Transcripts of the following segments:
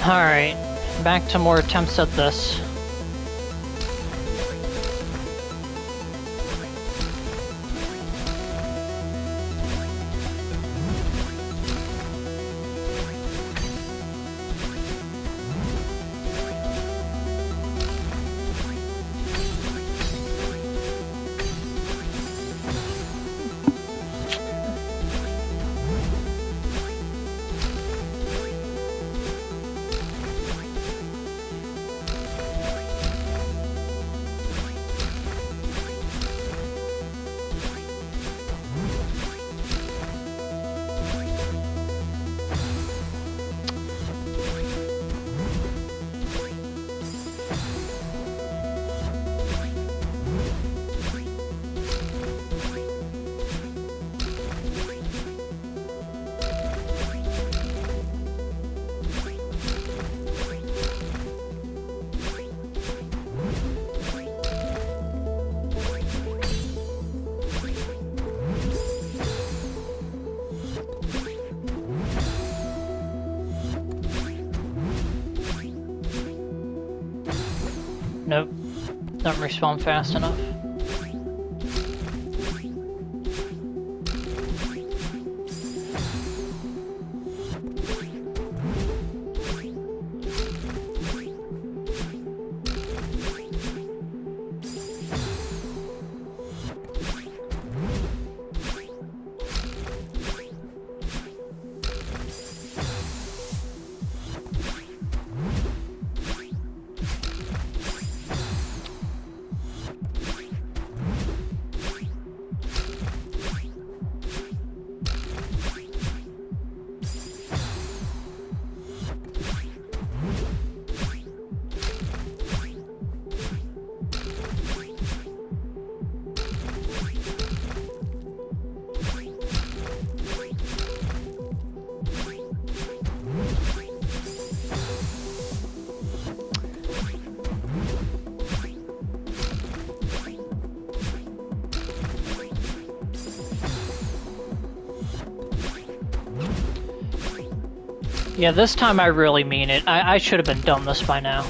Alright, back to more attempts at this. Nope, don't respawn fast enough. Yeah, this time I really mean it. I should have been done this by now.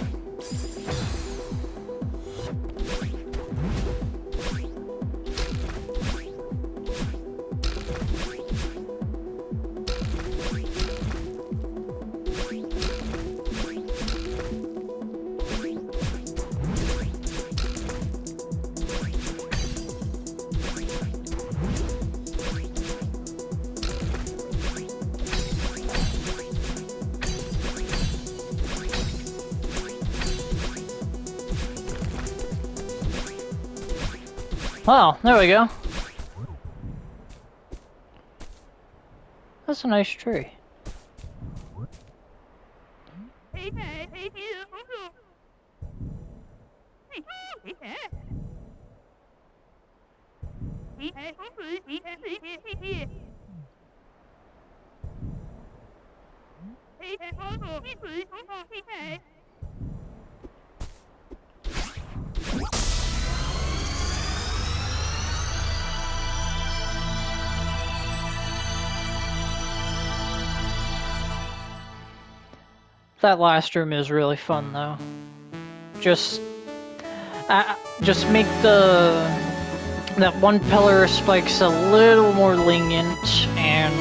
Well, there we go. That's a nice tree. That last room is really fun, though. Just make that one pillar of spikes a little more lenient, and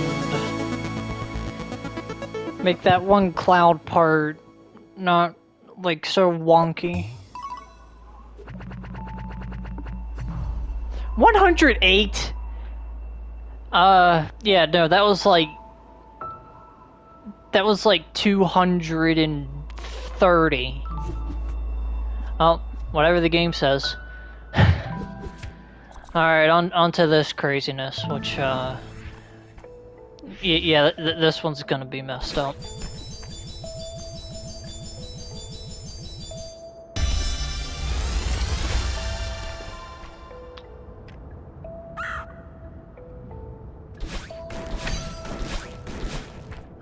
make that one cloud part not like so wonky. 108. Yeah, no, that was like 230. Well, whatever the game says. Alright, on to this craziness, which, yeah, this one's gonna be messed up.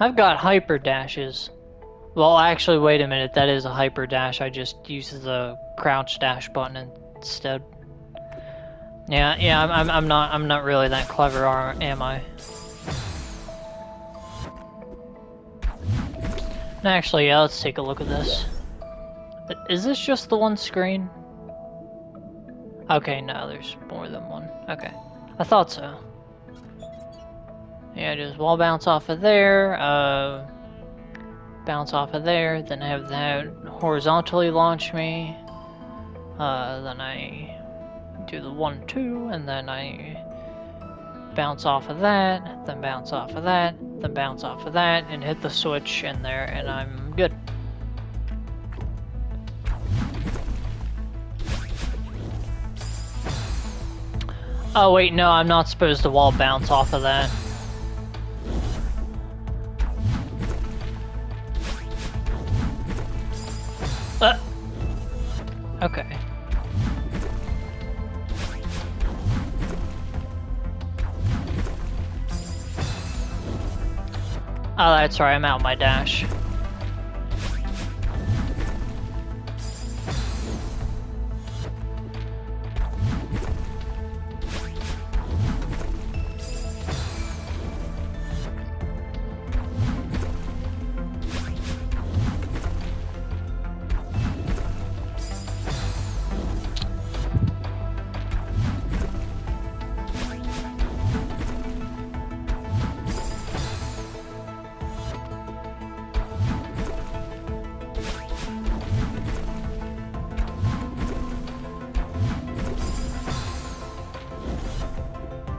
I've got hyper dashes. Well, actually, wait a minute. That is a hyper dash. I just use the crouch dash button instead. Yeah. I'm not really that clever, am I? Actually, yeah, let's take a look at this. Is this just the one screen? Okay, no, there's more than one. Okay. I thought so. Yeah, just wall bounce off of there, bounce off of there, then have that horizontally launch me. Then I do the 1-2, and then I bounce off of that, then bounce off of that, then bounce off of that, and hit the switch in there, and I'm good. Oh wait, no, I'm not supposed to wall bounce off of that. Okay. Oh, that's right, I'm out my dash.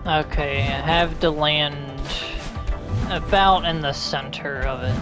Okay, I have to land about in the center of it.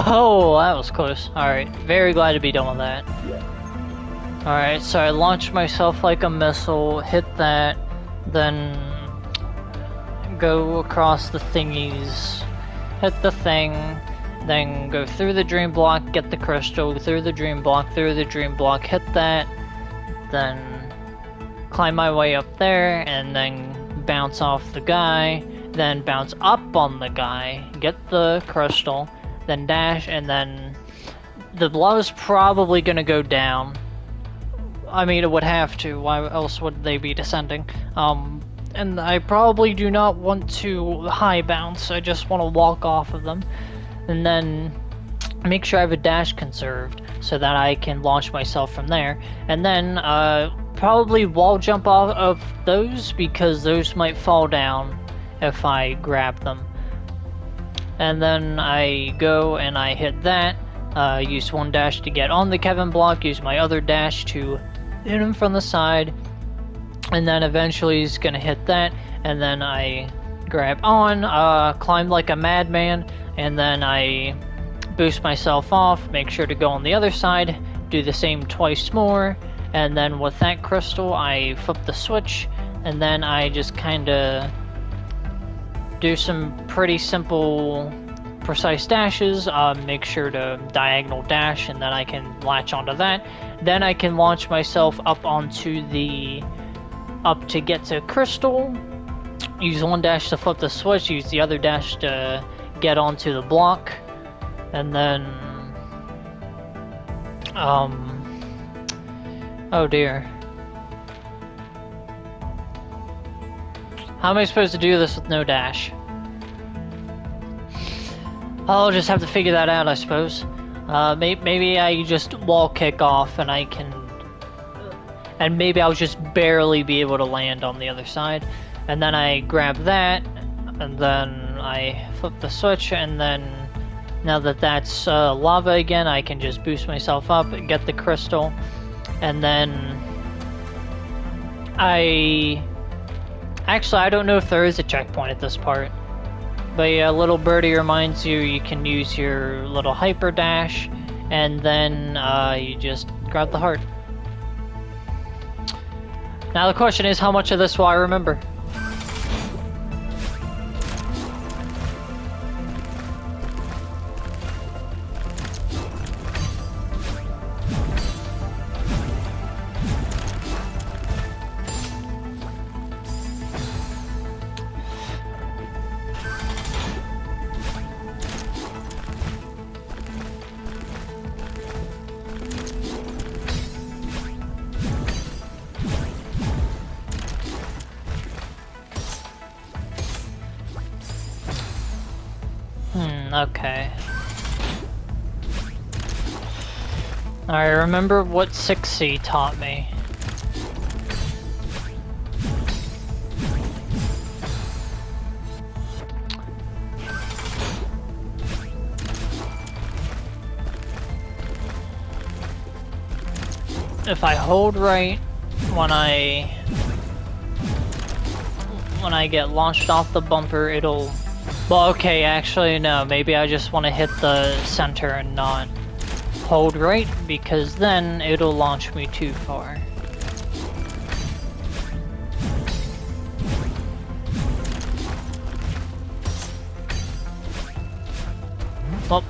Oh, that was close. Alright, very glad to be done with that. Alright, so I launched myself like a missile, hit that, then go across the thingies, hit the thing, then go through the dream block, get the crystal, through the dream block, hit that, then climb my way up there, and then bounce off the guy, then bounce up on the guy, get the crystal, then dash, and then the blow's probably gonna go down. I mean, it would have to, why else would they be descending? And I probably do not want to high bounce, I just want to walk off of them. And then make sure I have a dash conserved, so that I can launch myself from there. And then, probably wall jump off of those, because those might fall down if I grab them. And then I go and I hit that, use one dash to get on the Kevin block, use my other dash to hit him from the side, and then eventually he's gonna hit that, and then I grab on, climb like a madman, and then I boost myself off, make sure to go on the other side, do the same twice more, and then with that crystal I flip the switch, and then I just kinda do some pretty simple precise dashes, make sure to diagonal dash, and then I can latch onto that. Then I can launch myself up onto the, up to get to crystal, use one dash to flip the switch, use the other dash to get onto the block, and then, oh dear. How am I supposed to do this with no dash? I'll just have to figure that out, I suppose. Maybe I just wall kick off and I can... And maybe I'll just barely be able to land on the other side. And then I grab that, and then I flip the switch, and then... Now that that's lava again, I can just boost myself up and get the crystal. And then... I Actually, I don't know if there is a checkpoint at this part. But yeah, little birdie reminds you you can use your little hyper dash, and then you just grab the heart. Now the question is, how much of this will I remember? Okay. Alright, remember what 6C taught me. If I hold right when I get launched off the bumper, it'll... Well, okay, actually, no. Maybe I just want to hit the center and not hold right, because then it'll launch me too far. Well.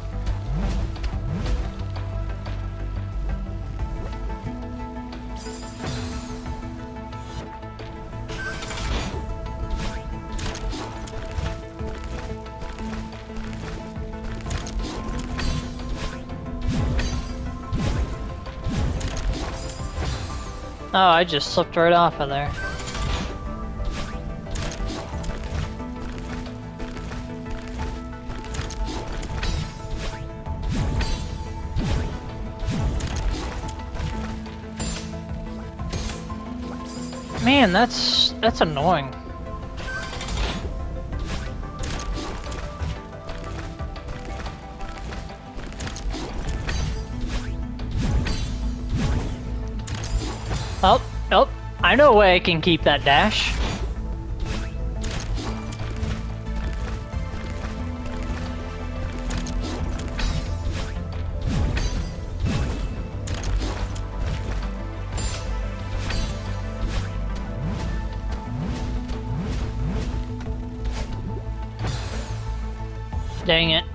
Oh, I just slipped right off of there. Man, that's annoying. Oh, I know a way I can keep that dash. Dang it.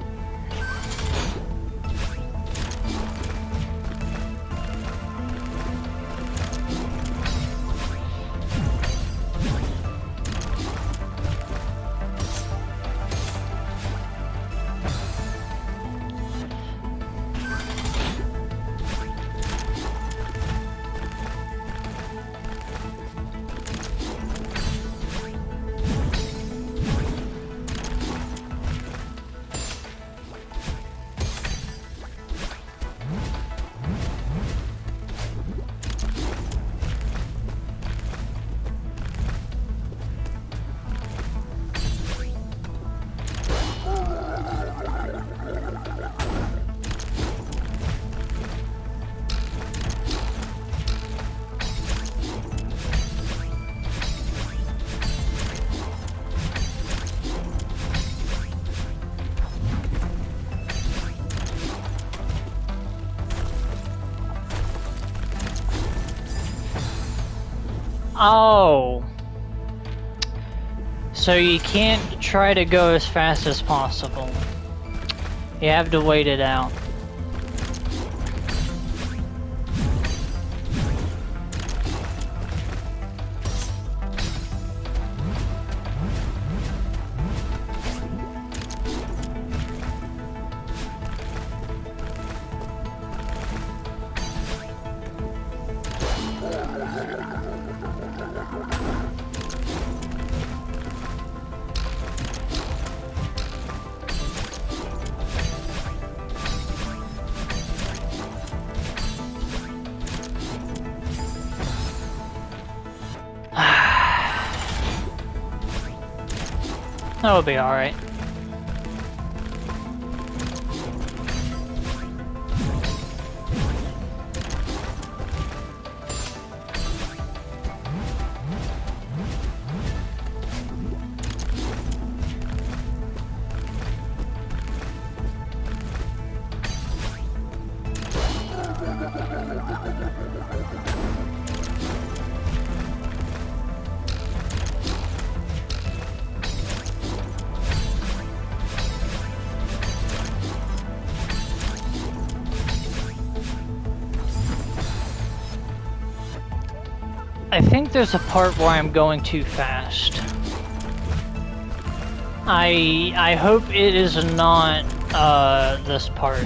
Oh. So you can't try to go as fast as possible. You have to wait it out. That'll be alright. think there's a part where I'm going too fast. I hope it is not this part.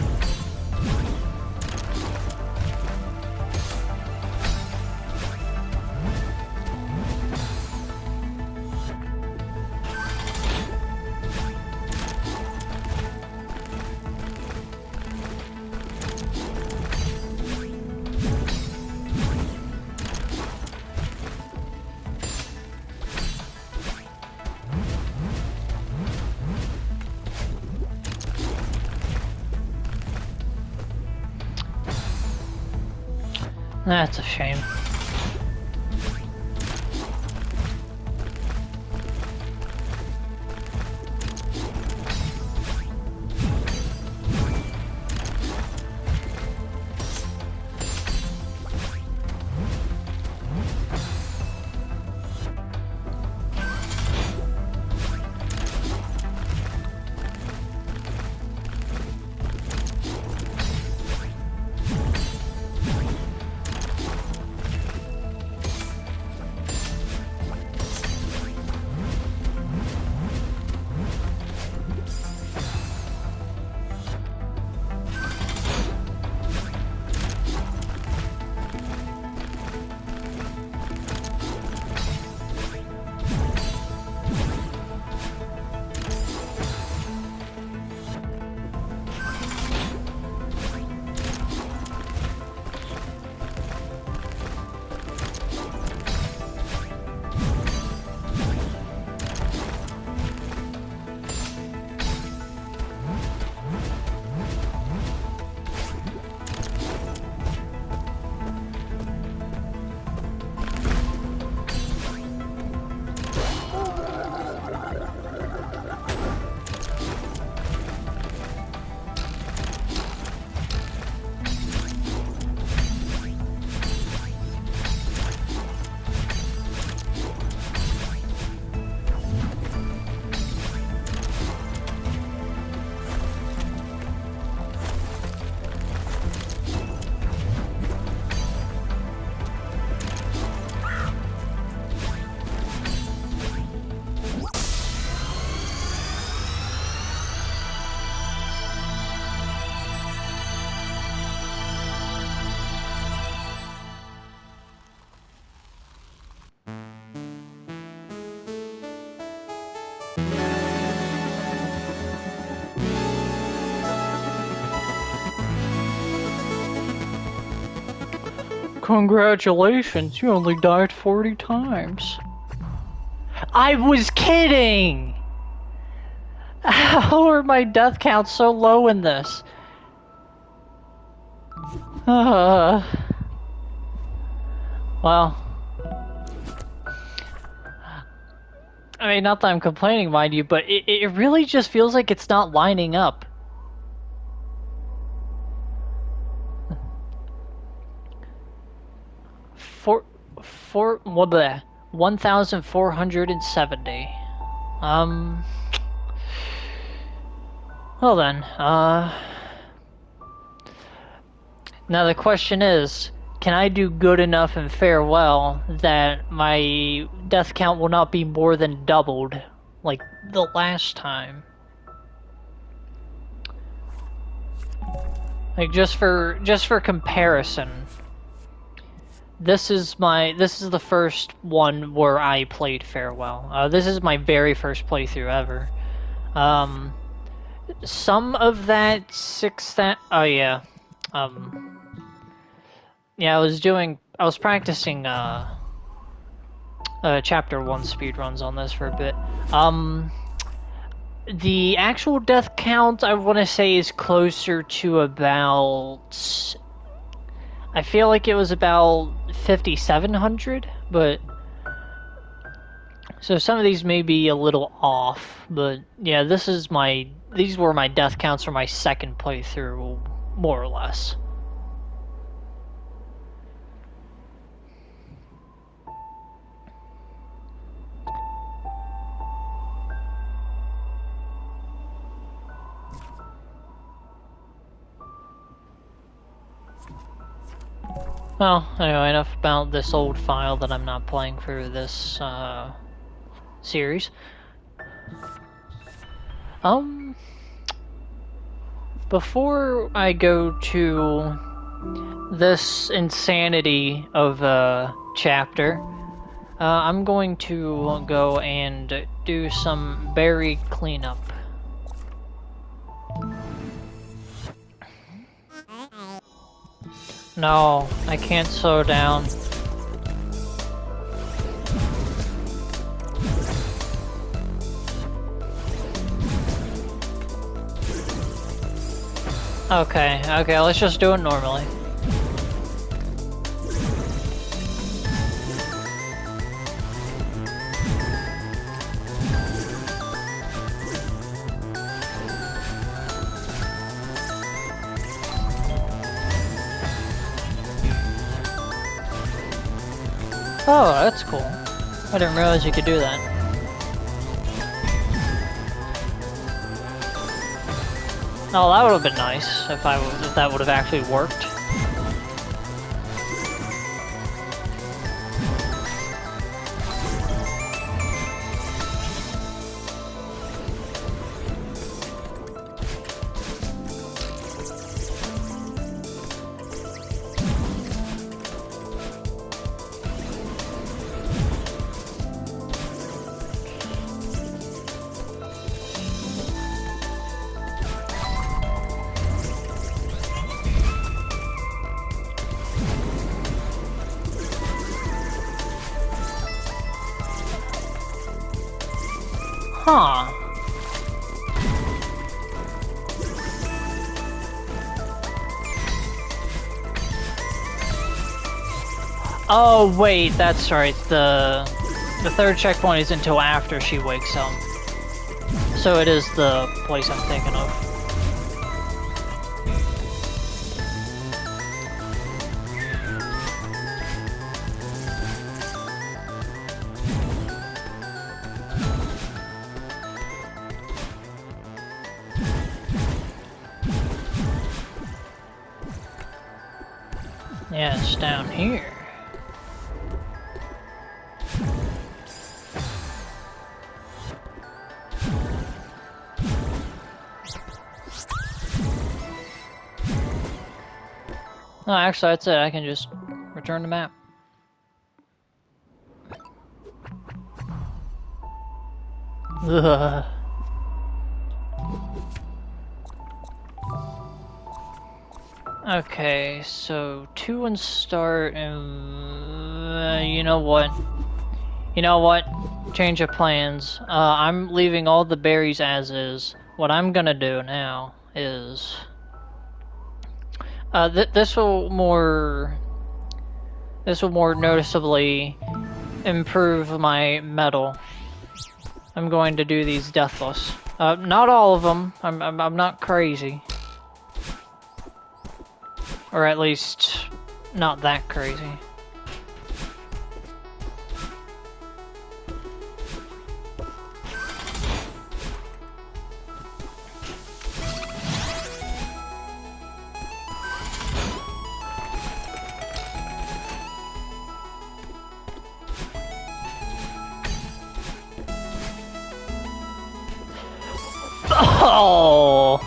That's a shame. Congratulations, you only died 40 times. I was kidding! How are my death counts so low in this? Well... I mean, not that I'm complaining, mind you, but it really just feels like it's not lining up. What the 1,470. Well then, now the question is, can I do good enough in farewell that my death count will not be more than doubled, like the last time? Like just for comparison. This is the first one where I played farewell. This is my very first playthrough ever. Some of that oh yeah. Yeah, I was practicing chapter 1 speedruns on this for a bit. The actual death count I want to say is closer to about, I feel like it was about 5,700, but so some of these may be a little off, but yeah, these were my death counts for my second playthrough, more or less. Well, anyway, enough about this old file that I'm not playing for this, series. Before I go to this insanity of a chapter, I'm going to go and do some berry cleanup. No, I can't slow down. Okay, let's just do it normally. Oh, that's cool. I didn't realize you could do that. Oh, that would have been nice if that would have actually worked. Huh. Oh wait, that's right. The third checkpoint is until after she wakes up. So it is the place I'm thinking of. Yeah, it's down here. No, actually, that's it. I can just return the map. Ugh. Okay, so 2 and start, and you know what? You know what? Change of plans. I'm leaving all the berries as is. What I'm gonna do now is this will more noticeably improve my metal. I'm going to do these deathless. Not all of them. I'm not crazy. Or at least, not that crazy. Oh!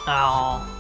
Oh.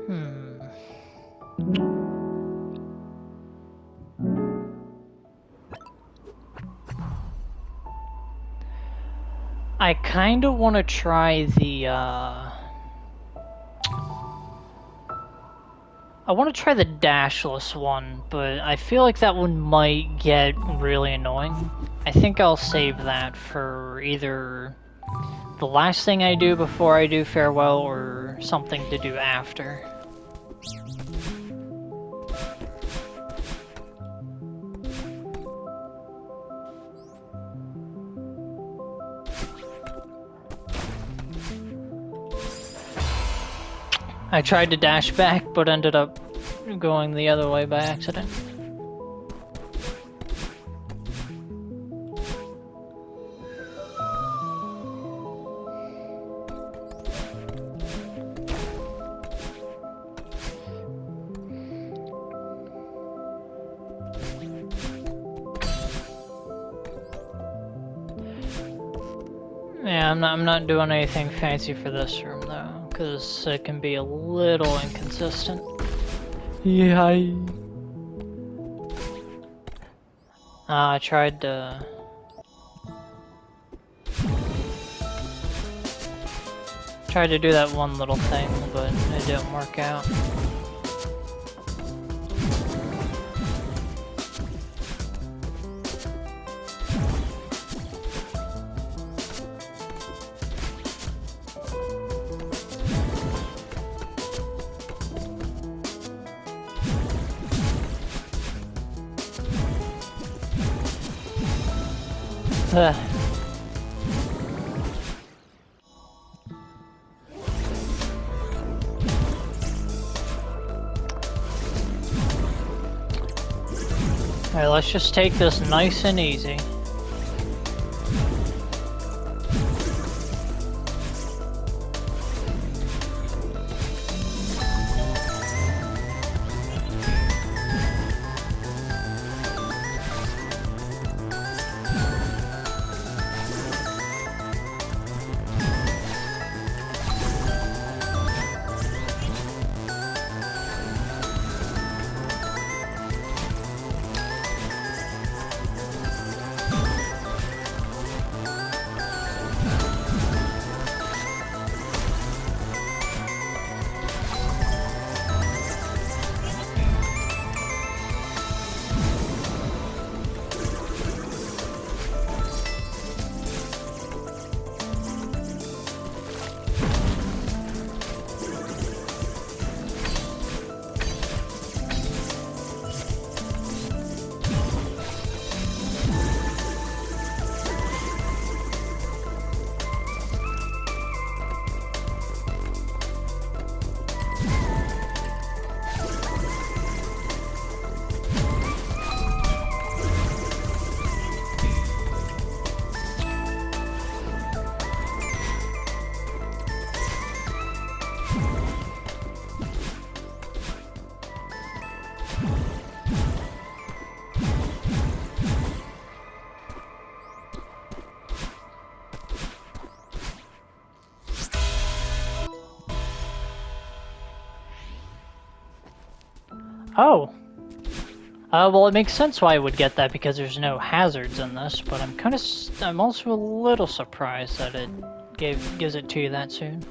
I kind of want to try the, I want to try the dashless one, but I feel like that one might get really annoying. I think I'll save that for either the last thing I do before I do farewell or something to do after. I tried to dash back, but ended up going the other way by accident. Yeah, I'm not doing anything fancy for this room though, because it can be a little inconsistent. Yeah. I tried to do that one little thing, but it didn't work out. Alright, let's just take this nice and easy. Oh. Well, it makes sense why I would get that because there's no hazards in this, but I'm also a little surprised that it gives it to you that soon.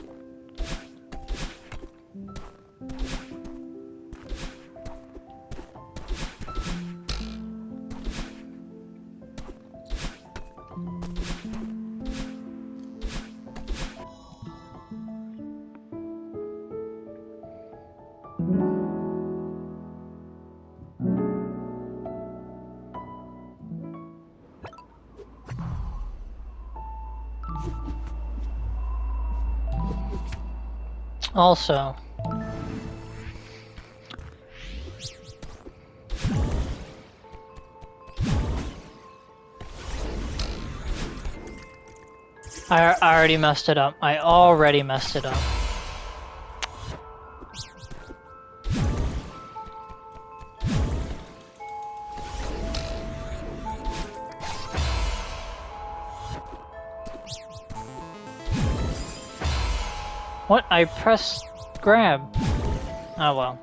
Also, I already messed it up. I already messed it up. What? I pressed grab. Oh well.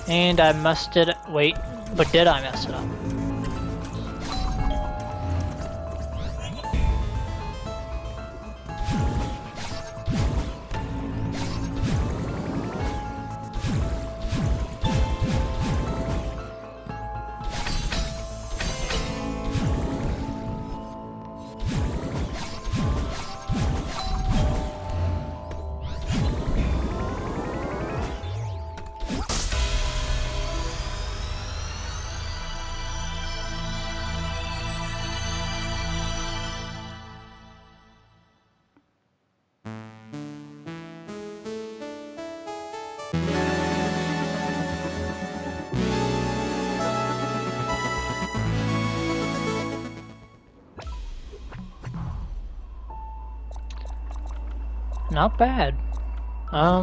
And I messed it. Wait, but did I mess it up? Not bad. I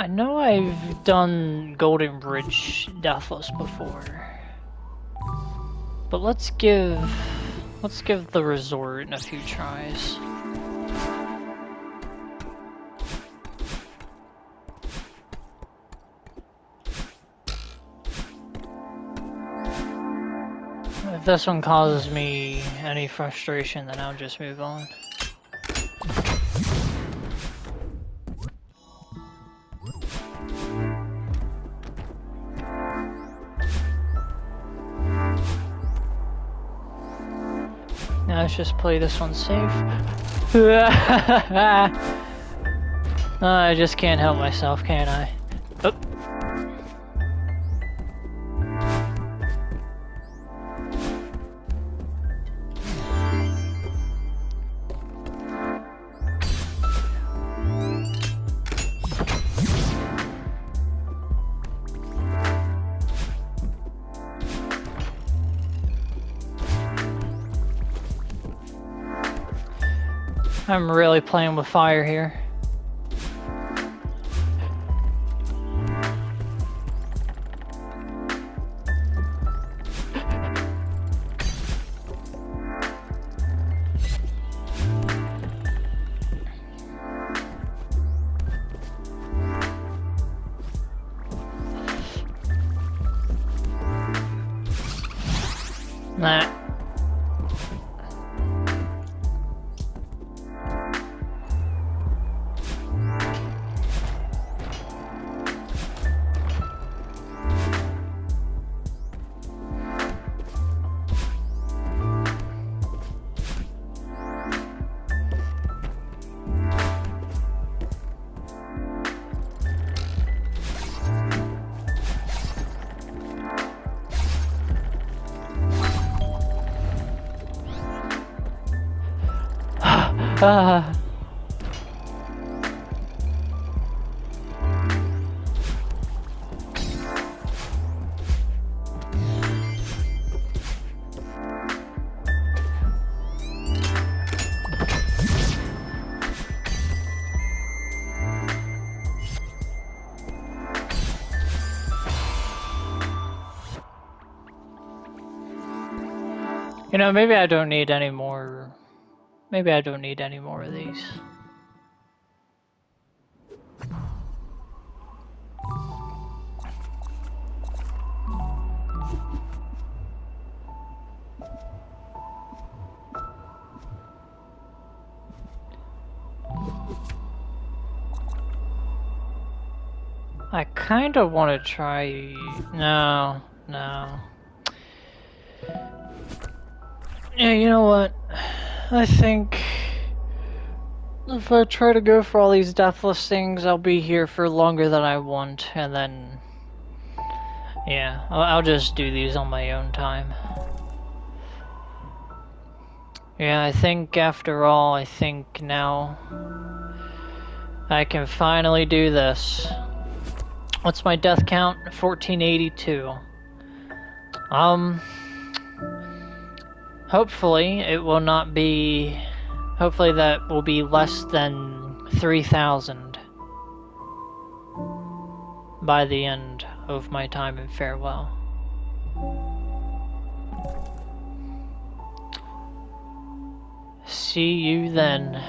know I've done Golden Bridge Deathless before, but let's give the resort a few tries. If this one causes me any frustration, then I'll just move on. Now let's just play this one safe. I just can't help myself, can I? Oh. I'm really playing with fire here. Nah. You know, maybe I don't need any more. Maybe I don't need any more of these. I kind of want to try. No. Yeah, you know what? I think if I try to go for all these deathless things, I'll be here for longer than I want, and then yeah, I'll just do these on my own time. Yeah, I think after all, I think now I can finally do this. What's my death count? 1482. Hopefully it will not be Hopefully that will be less than 3,000 by the end of my time in Farewell. See you then.